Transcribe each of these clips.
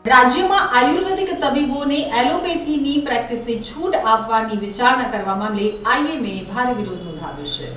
રાજ્યમાં આયુર્વેદિક તબીબોને એલોપેથીની પ્રેક્ટિસની છૂટ આપવાની વિચારણા કરવા મામલે આઈએમએ ભારે વિરોધ નોંધાવ્યો છે।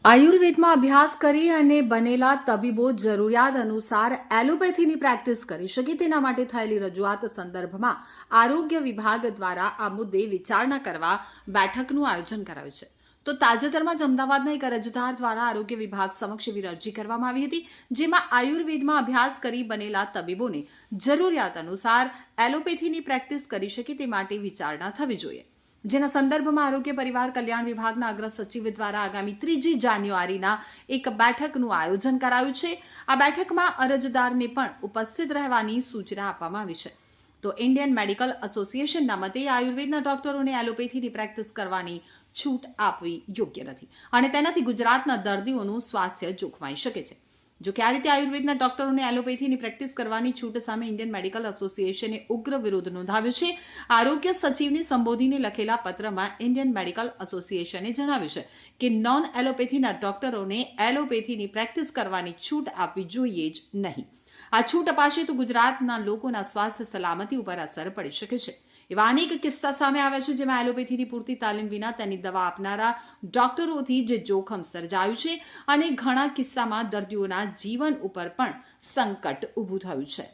આયુર્વેદમાં અભ્યાસ કરી અને બનેલા તબીબો જરૂરિયાત અનુસાર એલોપેથીની પ્રેક્ટિસ કરી શકે તેના માટે થયેલી રજૂઆત સંદર્ભમાં આરોગ્ય વિભાગ દ્વારા આ મુદ્દે વિચારણા કરવા બેઠકનું આયોજન કરાયું છે। તો તાજેતરમાં જ અમદાવાદના એક અરજદાર દ્વારા આરોગ્ય વિભાગ સમક્ષ એવી અરજી કરવામાં આવી હતી, જેમાં આયુર્વેદમાં અભ્યાસ કરી બનેલા તબીબોને જરૂરિયાત અનુસાર એલોપેથીની પ્રેક્ટિસ કરી શકે તે માટે વિચારણા થવી જોઈએ, જેના સંદર્ભમાં આરોગ્ય પરિવાર કલ્યાણ વિભાગના અગ્ર સચિવ દ્વારા આગામી 3 જાન્યુઆરીના એક બેઠકનું આયોજન કરાયું છે। આ બેઠકમાં અરજદારને પણ ઉપસ્થિત રહેવાની સૂચના આપવામાં આવી છે। તો ઇન્ડિયન મેડિકલ એસોસિએશનના મતે આયુર્વેદના ડોક્ટરોને એલોપેથીની પ્રેક્ટિસ કરવાની છૂટ આપવી યોગ્ય નથી અને તેનાથી ગુજરાતના દર્દીઓનું સ્વાસ્થ્ય જોખમાઈ શકે છે। જો કે આ રીતે આયુર્વેદના ડોક્ટરોને એલોપેથીની પ્રેક્ટિસ કરવાની છૂટ સામે ઇન્ડિયન મેડિકલ એસોસિએશને ઉગ્ર વિરોધ નોંધાવ્યો છે। આરોગ્ય સચિવને સંબોધીને લખેલા પત્રમાં ઇન્ડિયન મેડિકલ એસોસિએશને જણાવ્યું છે કે નોન એલોપેથીના ડોક્ટરોને એલોપેથીની પ્રેક્ટિસ કરવાની છૂટ આપવી જોઈએ જ નહીં। આ છૂટ અપાશે તો ગુજરાતના લોકોના સ્વાસ્થ્ય સલામતી ઉપર અસર પડી શકે છે। એવા અનેક કિસ્સા સામે આવ્યા છે, જેમાં એલોપેથીની પૂરતી તાલીમ વિના તેની દવા આપનારા ડોક્ટરોથી જે જોખમ સર્જાયું છે અને ઘણા કિસ્સામાં દર્દીઓના જીવન ઉપર પણ સંકટ ઊભું થયું છે।